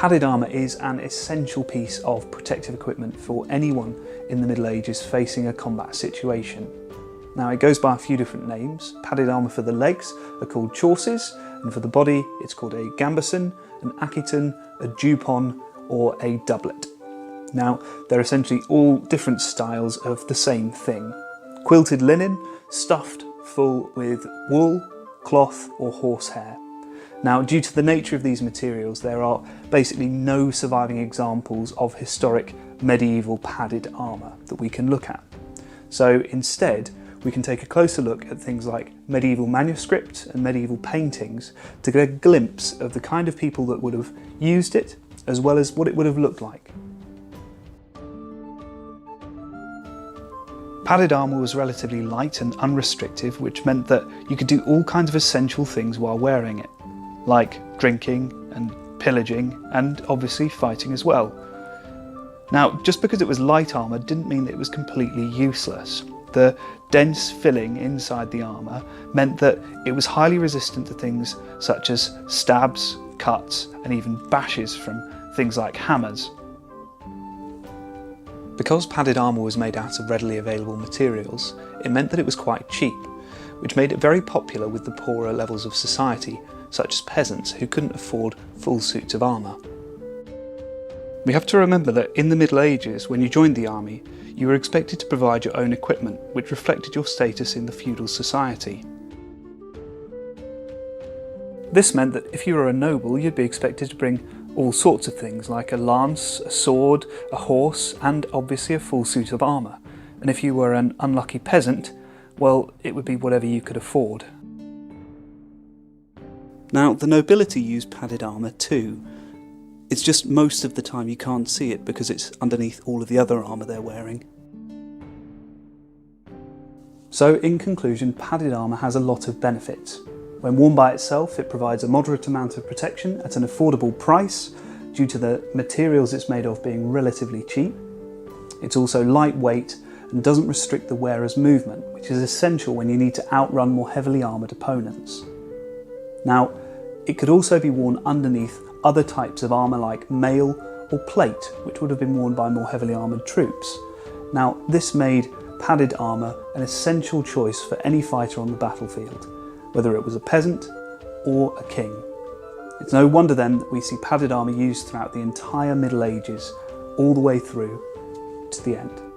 Padded armour is an essential piece of protective equipment for anyone in the Middle Ages facing a combat situation. Now it goes by a few different names. Padded armour for the legs are called chausses, and for the body it's called a gambeson, an acqueton, a jupon or a doublet. Now they're essentially all different styles of the same thing. Quilted linen, stuffed full with wool, cloth or horsehair. Now, due to the nature of these materials, there are basically no surviving examples of historic medieval padded armour that we can look at. So instead, we can take a closer look at things like medieval manuscripts and medieval paintings to get a glimpse of the kind of people that would have used it, as well as what it would have looked like. Padded armour was relatively light and unrestrictive, which meant that you could do all kinds of essential things while wearing it, like drinking and pillaging and obviously fighting as well. Now, just because it was light armour didn't mean that it was completely useless. The dense filling inside the armour meant that it was highly resistant to things such as stabs, cuts and even bashes from things like hammers. Because padded armour was made out of readily available materials, it meant that it was quite cheap, which made it very popular with the poorer levels of society, such as peasants who couldn't afford full suits of armour. We have to remember that in the Middle Ages, when you joined the army, you were expected to provide your own equipment, which reflected your status in the feudal society. This meant that if you were a noble, you'd be expected to bring all sorts of things like a lance, a sword, a horse, and obviously a full suit of armour. And if you were an unlucky peasant, well, it would be whatever you could afford. Now, the nobility used padded armour too. It's just most of the time you can't see it because it's underneath all of the other armour they're wearing. So in conclusion, padded armour has a lot of benefits. When worn by itself, it provides a moderate amount of protection at an affordable price due to the materials it's made of being relatively cheap. It's also lightweight and doesn't restrict the wearer's movement, which is essential when you need to outrun more heavily armoured opponents. Now, it could also be worn underneath other types of armour like mail or plate, which would have been worn by more heavily armoured troops. Now, this made padded armour an essential choice for any fighter on the battlefield, whether it was a peasant or a king. It's no wonder then that we see padded armour used throughout the entire Middle Ages, all the way through to the end.